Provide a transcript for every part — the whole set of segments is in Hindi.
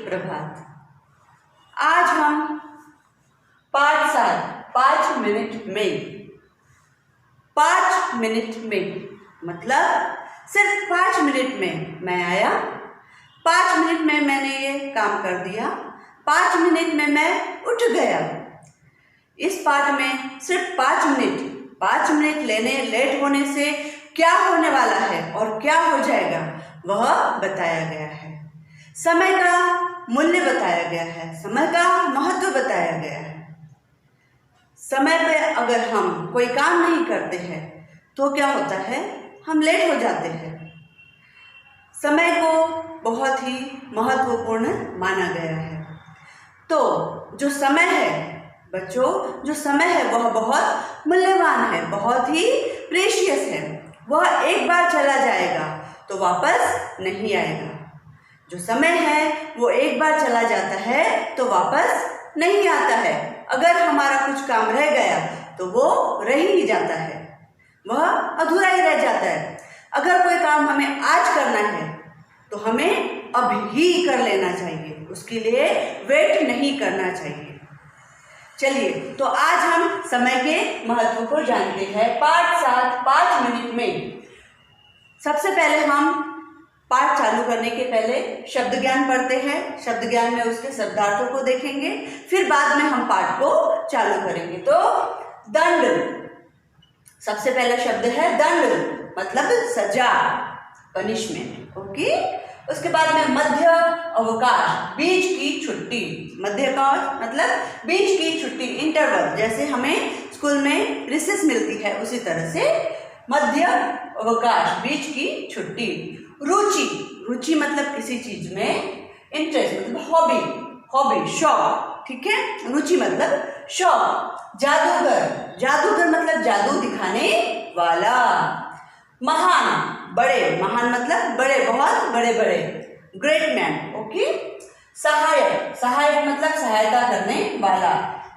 सुप्रभात। आज हम पाठ 7 5 मिनट में 5 मिनट में मतलब सिर्फ 5 मिनट में मैं आया, 5 मिनट में मैंने ये काम कर दिया, 5 मिनट में मैं उठ गया। इस पाठ में सिर्फ 5 मिनट लेने लेट होने से क्या होने वाला है और क्या हो जाएगा वह बताया गया है। समय का मूल्य बताया गया है, समय का महत्व बताया गया है। समय पे अगर हम कोई काम नहीं करते हैं तो क्या होता है, हम लेट हो जाते हैं। समय को बहुत ही महत्वपूर्ण माना गया है। तो जो समय है बच्चों, जो समय है वह बहुत मूल्यवान है, बहुत ही प्रेशियस है। वह एक बार चला जाएगा तो वापस नहीं आएगा। जो समय है वो एक बार चला जाता है तो वापस नहीं आता है। अगर हमारा कुछ काम रह गया तो वो रह ही जाता है, वह अधूरा ही रह जाता है। अगर कोई काम हमें आज करना है तो हमें अभी कर लेना चाहिए, उसके लिए वेट नहीं करना चाहिए। चलिए, तो आज हम समय के महत्व को जानते हैं। पाठ 7 5 मिनट में। सबसे पहले हम पाठ चालू करने के पहले शब्द ज्ञान पढ़ते हैं। शब्द ज्ञान में उसके शब्दार्थों को देखेंगे, फिर बाद में हम पाठ को चालू करेंगे। तो दंड, सबसे पहला शब्द है दंड, मतलब सजा, पनिशमेंट। ओके। उसके बाद में मध्य अवकाश, बीच की छुट्टी। मध्य अवकाश मतलब बीच की छुट्टी, इंटरवल। जैसे हमें स्कूल में रिसेस मिलती है उसी तरह से मध्य अवकाश, बीच की छुट्टी। रुचि, रुचि मतलब किसी चीज में इंटरेस्ट, मतलब हॉबी, शौक। ठीक है, रुचि मतलब शौक। जादूगर, जादूगर मतलब जादू दिखाने वाला। महान, बड़े, महान मतलब बड़े, बहुत बड़े बड़े, ग्रेट मैन। ओके। सहायक, सहायक मतलब सहायता करने वाला,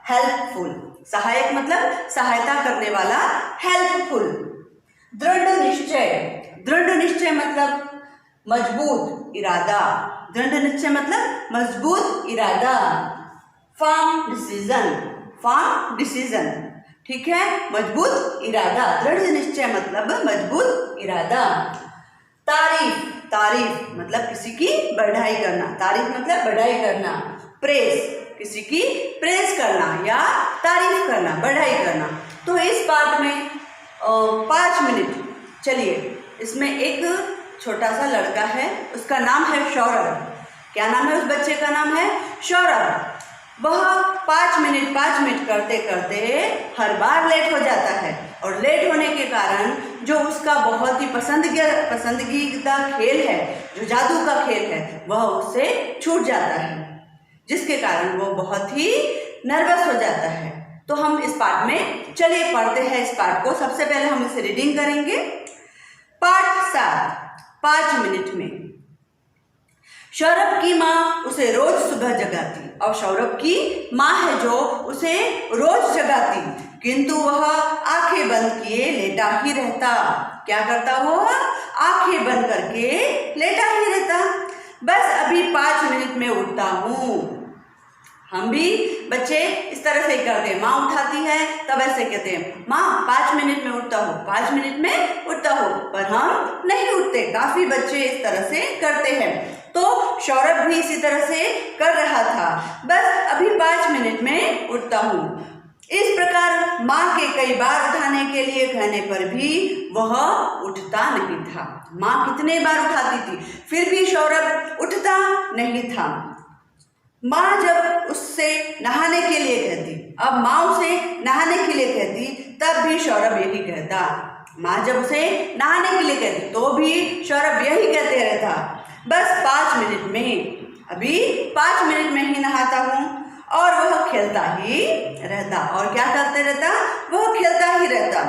हेल्पफुल। सहायक मतलब सहायता करने वाला, हेल्पफुल। दृढ़ निश्चय, दृढ़ निश्चय मतलब मजबूत इरादा, दृढ़ निश्चय मतलब मजबूत इरादा। Firm decision, firm decision. ठीक है, मजबूत इरादा, दृढ़ निश्चय मतलब मजबूत इरादा। तारीफ, तारीफ मतलब किसी की बढ़ाई करना, तारीफ मतलब बढ़ाई करना। प्रेस, किसी की प्रेस करना या तारीफ करना, बढ़ाई करना। तो इस पाठ में 5 मिनट। चलिए, इसमें एक छोटा सा लड़का है, उसका नाम है सौरभ। क्या नाम है उस बच्चे का? नाम है सौरभ। वह 5 मिनट करते करते हर बार लेट हो जाता है, और लेट होने के कारण जो उसका बहुत ही पसंदीदा खेल है, जो जादू का खेल है, वह उससे छूट जाता है, जिसके कारण वो बहुत ही नर्वस हो जाता है। तो हम इस पाठ में चलिए पढ़ते हैं इस पाठ को। सबसे पहले हम इसे रीडिंग करेंगे। पाठ 7 5 मिनट में। सौरभ की माँ उसे रोज सुबह जगाती, और सौरभ की माँ है जो उसे रोज जगाती, किंतु वह आंखें बंद किए लेटा ही रहता। क्या करता वो? आंखें बंद करके लेटा ही रहता। बस अभी 5 मिनट में उठता हूँ। हम भी बच्चे इस तरह से ही करते हैं। माँ उठाती है तब ऐसे कहते हैं, माँ 5 मिनट में उठता हूँ, 5 मिनट में उठता हूँ, पर हम नहीं उठते। काफी बच्चे इस तरह से करते हैं। तो सौरभ भी इसी तरह से कर रहा था, बस अभी 5 मिनट में उठता हूँ। इस प्रकार माँ के कई बार उठाने के लिए कहने पर भी वह उठता नहीं था। माँ कितने बार उठाती थी, फिर भी सौरभ उठता नहीं था। माँ जब उससे नहाने के लिए कहती, अब माँ उसे नहाने के लिए कहती, तब भी सौरभ यही कहता। माँ जब उसे नहाने के लिए कहती तो भी सौरभ यही कहते रहता, बस 5 मिनट में, अभी 5 मिनट में ही नहाता हूँ। और वह खेलता ही रहता। और क्या करते रहता? वह खेलता ही रहता।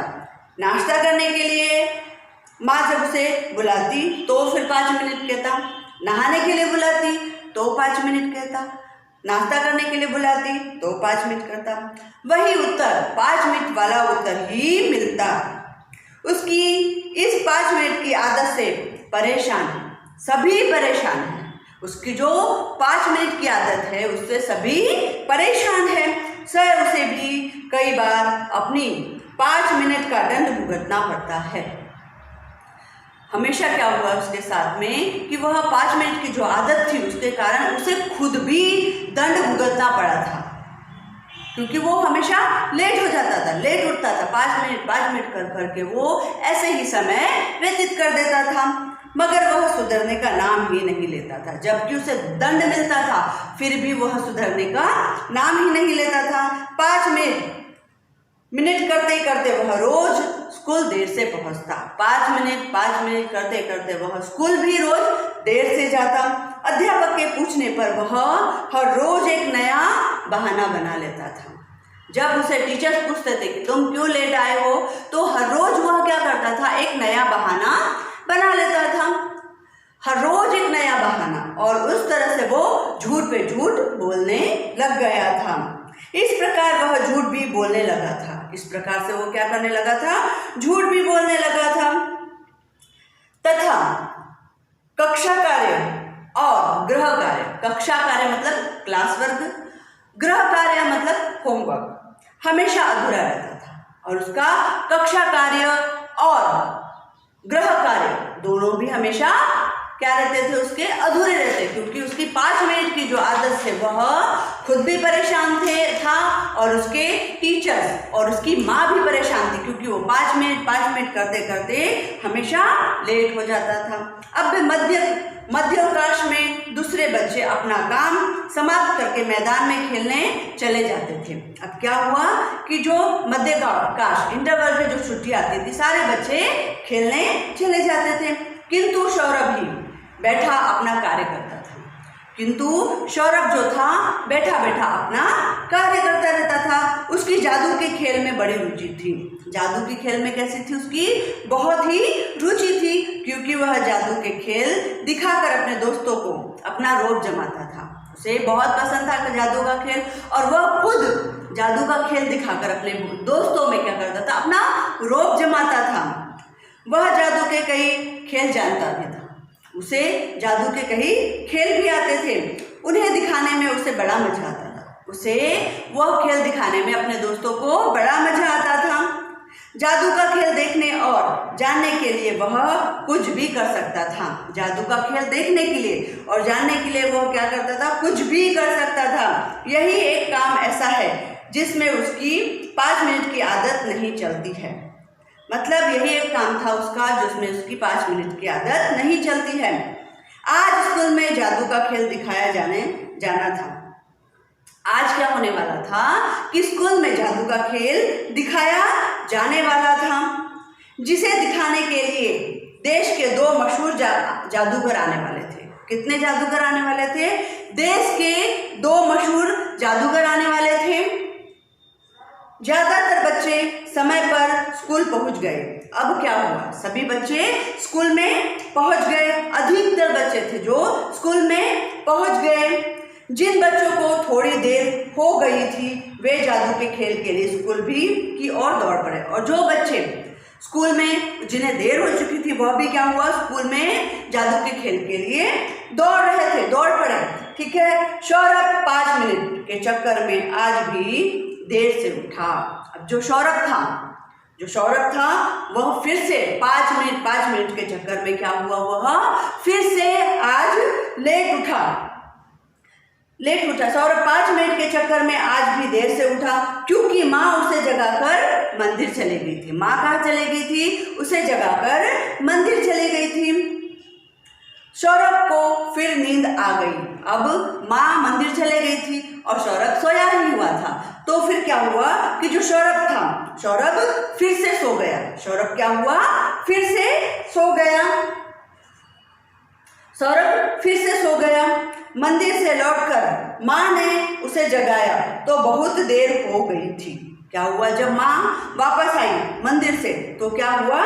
नाश्ता करने के लिए माँ जब उसे बुलाती तो फिर 5 मिनट कहता, नहाने के लिए बुलाती तो 5 मिनट कहता, नाश्ता करने के लिए बुलाती तो 5 मिनट करता। वही उत्तर, 5 मिनट वाला उत्तर ही मिलता। उसकी इस 5 मिनट की आदत से परेशान, सभी परेशान हैं। उसकी जो 5 मिनट की आदत है उससे सभी परेशान है। सर उसे भी कई बार अपनी 5 मिनट का दंड भुगतना पड़ता है। हमेशा क्या हुआ उसके साथ में कि वह 5 मिनट की जो आदत थी उसके कारण उसे खुद भी दंड भुगतना पड़ा था, क्योंकि वो हमेशा लेट हो जाता था, लेट उठता था, 5 मिनट कर करके वो ऐसे ही समय व्यतीत कर देता था, मगर वह सुधरने का नाम ही नहीं लेता था। जबकि उसे दंड मिलता था फिर भी वह सुधरने का नाम ही नहीं लेता था। 5 मिनट करते करते वह रोज स्कूल देर से पहुंचता। 5 मिनट करते करते वह स्कूल भी रोज देर से जाता। अध्यापक के पूछने पर वह हर रोज एक नया बहाना बना लेता था। जब उसे टीचर्स पूछते थे कि तुम क्यों लेट आए हो, तो हर रोज वह क्या करता था, एक नया बहाना बना लेता था, हर रोज एक नया बहाना, और उस तरह से वो झूठ पे झूठ बोलने लग गया था। इस प्रकार वह झूठ भी बोलने लगा था। इस प्रकार से वो क्या करने लगा था, झूठ भी बोलने लगा था। तथा कक्षा कार्य और गृह कार्य, कक्षा कार्य मतलब क्लास वर्क, गृह कार्य मतलब होमवर्क, हमेशा अधूरा रहता था, और उसका कक्षा कार्य और गृह कार्य दोनों भी हमेशा क्या रहते थे, उसके अधूरे रहते, क्योंकि उसकी 5 मिनट की जो आदत है वह खुद भी परेशान था और उसके टीचर्स और उसकी माँ भी परेशान थी, क्योंकि वो 5 मिनट करते करते हमेशा लेट हो जाता था। अब मध्यावकाश में दूसरे बच्चे अपना काम समाप्त करके मैदान में खेलने चले जाते थे। अब क्या हुआ कि जो मध्यावकाश इंटरवल में जो छुट्टी आती थी सारे बच्चे खेलने चले जाते थे, किंतु सौरभ ही बैठा अपना कार्य करता था। किंतु सौरभ जो था बैठा बैठा अपना कार्य करता रहता था। उसकी जादू के खेल में बड़ी रुचि थी। जादू के खेल में कैसी थी, उसकी बहुत ही रुचि थी, क्योंकि वह जादू के खेल दिखाकर अपने दोस्तों को अपना रोब जमाता था। उसे बहुत पसंद था जादू का खेल, और वह खुद जादू का खेल दिखाकर अपने दोस्तों में क्या करता था, अपना रोब जमाता था। वह जादू के कई खेल जानता भी था, उसे जादू के कई खेल भी आते थे, उन्हें दिखाने में उसे बड़ा मजा आता था। उसे वह खेल दिखाने में अपने दोस्तों को बड़ा मजा आता था। जादू का खेल देखने और जानने के लिए वह कुछ भी कर सकता था। जादू का खेल देखने के लिए और जानने के लिए वह क्या करता था, कुछ भी कर सकता था। यही एक काम ऐसा है जिसमें उसकी 5 मिनट की आदत नहीं चलती है। मतलब यही एक काम था उसका जिसमें उसकी 5 मिनट की आदत नहीं चलती है। आज स्कूल में जादू का खेल दिखाया जाना था। आज क्या होने वाला था कि स्कूल में जादू का खेल दिखाया जाने वाला था, जिसे दिखाने के लिए देश के 2 मशहूर जादूगर आने वाले थे। कितने जादूगर आने वाले थे? देश के 2 मशहूर जादूगर आने वाले थे। ज्यादातर बच्चे समय पर स्कूल पहुंच गए। अब क्या हुआ, सभी बच्चे स्कूल में पहुंच गए। अधिकतर बच्चे थे जो स्कूल में पहुंच गए। जिन बच्चों को थोड़ी देर हो गई थी वे जादू के खेल के लिए स्कूल भी की ओर दौड़ पड़े, और जो बच्चे स्कूल में जिन्हें देर हो चुकी थी वह भी क्या हुआ, स्कूल में जादू के खेल के लिए दौड़ रहे थे, दौड़ पड़े। ठीक है, सौरभ 5 मिनट के चक्कर में आज भी देर से उठा। अब जो सौरभ था वह फिर से 5 मिनट के चक्कर में क्या हुआ, वह फिर से आज लेट उठा। सौरभ 5 मिनट के चक्कर में आज भी देर से उठा, क्योंकि माँ उसे जगाकर मंदिर चली गई थी। माँ कहाँ चली गई थी? उसे जगाकर मंदिर चली गई थी। सौरभ को फिर नींद आ गई। अब माँ मंदिर चले गई थी और सौरभ सोया ही हुआ था, तो फिर क्या हुआ कि जो सौरभ था, सौरभ फिर से सो गया। सौरभ क्या हुआ, फिर से सो गया। सौरभ फिर से सो गया। मंदिर से लौटकर माँ ने उसे जगाया तो बहुत देर हो गई थी। क्या हुआ, जब माँ वापस आई मंदिर से तो क्या हुआ,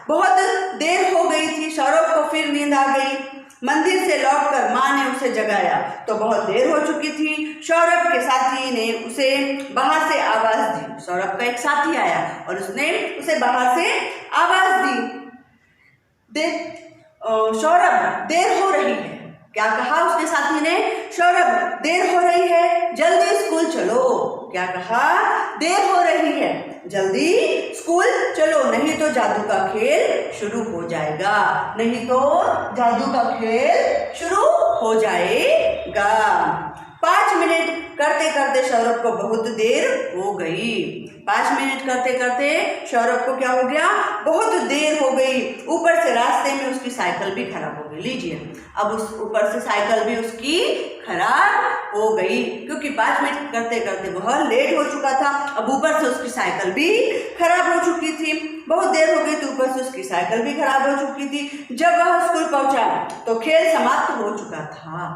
बहुत देर हो गई थी। सौरभ को फिर नींद आ गई। मंदिर से लौटकर माँ ने उसे जगाया तो बहुत देर हो चुकी थी। सौरभ के साथी ने उसे बाहर से आवाज दी। सौरभ का एक साथी आया और उसने उसे बाहर से आवाज दी, सौरभ देर हो रही है। क्या कहा उसके साथी ने? सौरभ देर हो रही है, जल्दी स्कूल चलो। क्या कहा? देर हो रही है, जल्दी स्कूल चलो, नहीं तो जादू का खेल शुरू हो जाएगा, नहीं तो जादू का खेल शुरू हो जाएगा। 5 मिनट करते करते सौरभ को बहुत देर हो गई। 5 मिनट करते करते सौरभ को क्या हो गया? बहुत देर हो गई। ऊपर से रास्ते में उसकी साइकिल भी खराब हो गई। लीजिए, अब उस ऊपर से साइकिल भी उसकी खराब हो गई, क्योंकि 5 मिनट करते करते वह लेट हो चुका था। अब ऊपर से उसकी साइकिल भी खराब हो चुकी थी। बहुत देर हो गई तो ऊपर से उसकी साइकिल भी खराब हो चुकी थी। जब वह स्कूल पहुंचा तो खेल समाप्त हो चुका था।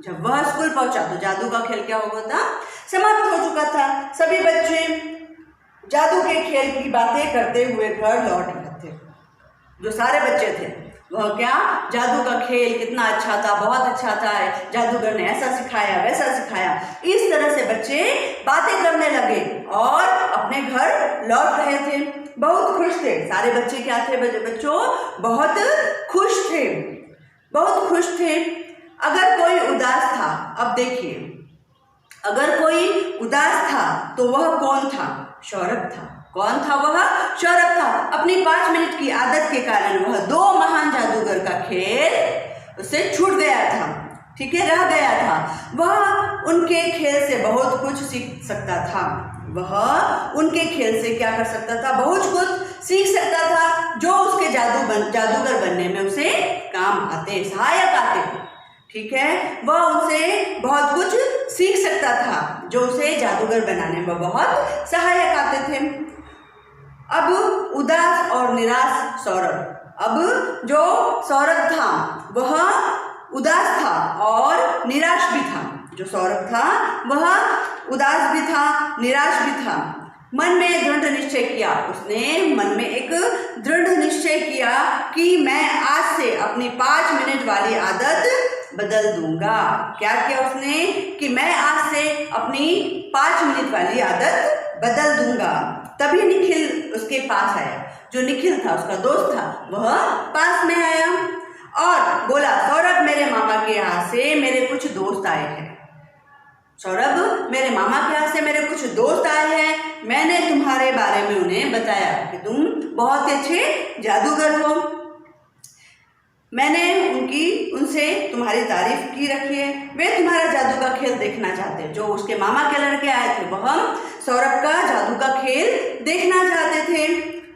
जब वह स्कूल पहुंचा तो जादू का खेल क्या हो गया था? समाप्त हो चुका था। सभी बच्चे जादू के खेल की बातें करते हुए घर लौट रहे थे। जो सारे बच्चे थे वह क्या, जादू का खेल कितना अच्छा था, बहुत अच्छा था, जादूगर ने ऐसा सिखाया वैसा सिखाया, इस तरह से बच्चे बातें करने लगे और अपने घर लौट रहे थे। बहुत खुश थे सारे बच्चे। क्या थे बच्चों? बहुत खुश थे, बहुत खुश थे। अगर कोई उदास था, अब देखिए, अगर कोई उदास था तो वह कौन था? सौरभ था। कौन था वह? सौरभ था। अपनी 5 मिनट की आदत के कारण वह 2 महान जादूगर का खेल उससे छूट गया था, ठीक है, रह गया था। वह उनके खेल से बहुत कुछ सीख सकता था। वह उनके खेल से क्या कर सकता था? बहुत कुछ सीख सकता था, जो उसके जादूगर बनने में उसे काम आते, सहायक आते, ठीक है। वह उनसे बहुत कुछ सीख सकता था, जो उसे जादूगर बनाने में बहुत सहायक आते थे। अब उदास और निराश सौरभ। अब जो सौरभ था वह उदास था और निराश भी था। जो सौरभ था वह उदास भी था, निराश भी था। मन में दृढ़ निश्चय किया, उसने मन में एक दृढ़ निश्चय किया कि मैं आज से अपनी 5 मिनट वाली आदत बदल दूंगा। क्या किया उसने? कि मैं आज से अपनी 5 मिनट वाली आदत बदल दूंगा। तभी निखिल उसके पास आया। जो निखिल था, उसका दोस्त था, वह पास में आया और बोला, सौरभ, मेरे मामा के यहाँ से मेरे कुछ दोस्त आए हैं। सौरभ, मेरे मामा के यहाँ से मेरे कुछ दोस्त आए हैं। मैंने तुम्हारे बारे में उन्हें बताया कि तुम बहुत अच्छे जादूगर हो। मैंने उनसे तुम्हारी तारीफ की रखी है। वे तुम्हारा जादू का खेल देखना चाहते हैं। जो उसके मामा के लड़के आए थे वह सौरभ का जादू का खेल देखना चाहते थे।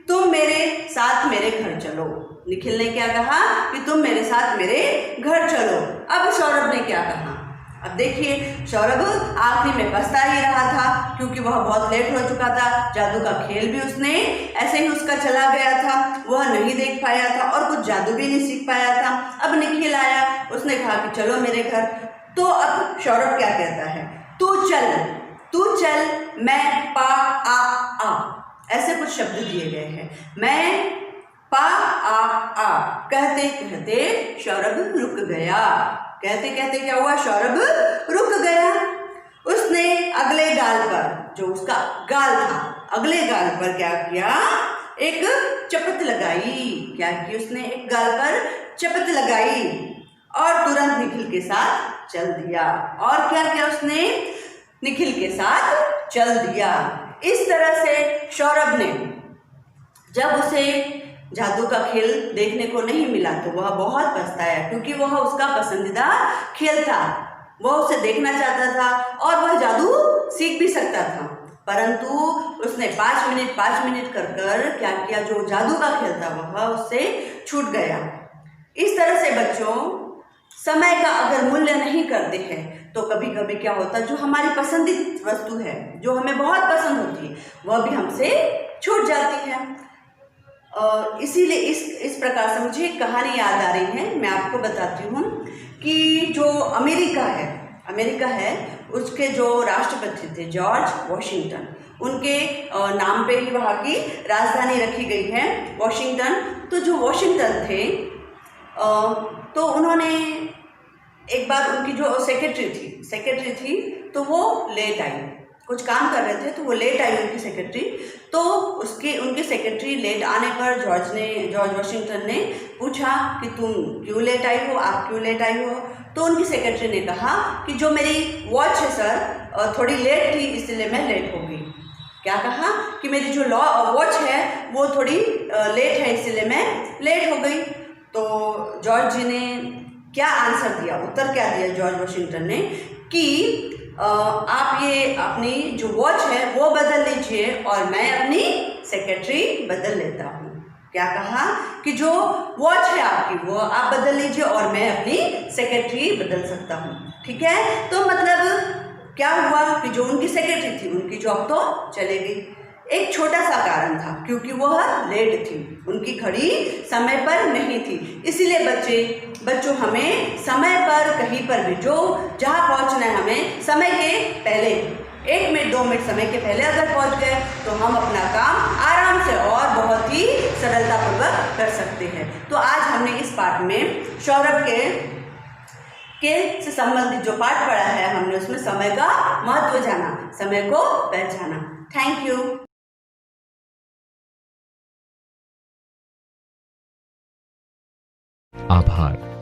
तुम मेरे साथ मेरे घर चलो। निखिल ने क्या कहा? कि तुम मेरे साथ मेरे घर चलो। अब सौरभ ने क्या कहा? अब देखिए, सौरभ आखिरी में पछता ही रहा था, क्योंकि वह बहुत लेट हो चुका था। जादू का खेल भी उसने ऐसे ही उसका चला गया था, वह नहीं देख पाया था और कुछ जादू भी नहीं सीख पाया था। अब निखिल आया, उसने कहा कि चलो मेरे घर। तो अब सौरभ क्या कहता है? तू चल, मैं पा आ ऐसे कुछ शब्द दिए गए हैं। मैं पा आ कहते कहते सौरभ रुक गया। कहते कहते क्या हुआ? सौरभ रुक गया। उसने अगले गाल पर, जो उसका गाल था, अगले गाल पर क्या किया? एक चपत लगाई। क्या की उसने? एक गाल पर चपत लगाई और तुरंत निखिल के साथ चल दिया। और क्या किया उसने? निखिल के साथ चल दिया। इस तरह से सौरभ ने, जब उसे जादू का खेल देखने को नहीं मिला तो वह बहुत पछताया, क्योंकि वह उसका पसंदीदा खेल था। वह उसे देखना चाहता था और वह जादू सीख भी सकता था, परंतु उसने 5 मिनट कर क्या किया? जो जादू का खेल था वह उससे छूट गया। इस तरह से बच्चों, समय का अगर मूल्य नहीं करते हैं तो कभी कभी क्या होता है, जो हमारी पसंदीदा वस्तु है, जो हमें बहुत पसंद होती है, वह भी हमसे छूट जाती है। और इसीलिए इस प्रकार से मुझे एक कहानी याद आ रही है, मैं आपको बताती हूँ कि जो अमेरिका है उसके जो राष्ट्रपति थे जॉर्ज वॉशिंगटन, उनके नाम पे ही वहाँ की राजधानी रखी गई है, वॉशिंगटन। तो जो वॉशिंगटन थे तो उन्होंने एक बार, उनकी जो सेक्रेटरी थी तो वो लेट आई। कुछ काम कर रहे थे, तो वो लेट आई उनकी सेक्रेटरी। तो उनकी सेक्रेटरी लेट आने पर जॉर्ज वाशिंगटन ने पूछा कि तुम क्यों लेट आई हो, आप क्यों लेट आई हो। तो उनकी सेक्रेटरी ने कहा कि जो मेरी वॉच है सर थोड़ी लेट थी, इसलिए मैं लेट हो गई। क्या कहा कि मेरी जो वॉच है वो थोड़ी लेट है, इसलिए मैं लेट हो गई। तो जॉर्ज जी ने क्या आंसर दिया, उत्तर क्या दिया जॉर्ज वाशिंगटन ने कि आप ये अपनी जो वॉच है वो बदल लीजिए और मैं अपनी सेक्रेटरी बदल लेता हूँ। क्या कहा कि जो वॉच है आपकी वो आप बदल लीजिए और मैं अपनी सेक्रेटरी बदल सकता हूँ। ठीक है, तो मतलब क्या हुआ कि जो उनकी सेक्रेटरी थी उनकी जॉब तो चले गई। एक छोटा सा कारण था, क्योंकि वह लेट थी, उनकी घड़ी समय पर नहीं थी। इसीलिए बच्चों हमें समय पर कहीं पर भी जहाँ पहुँचना है हमें समय के पहले 1 मिनट 2 मिनट समय के पहले अगर पहुँच गए तो हम अपना काम आराम से और बहुत ही सरलतापूर्वक कर सकते हैं। तो आज हमने इस पाठ में सौरभ से संबंधित जो पाठ पढ़ा है, हमने उसमें समय का महत्व जाना, समय को पहचाना। Thank you. आभार।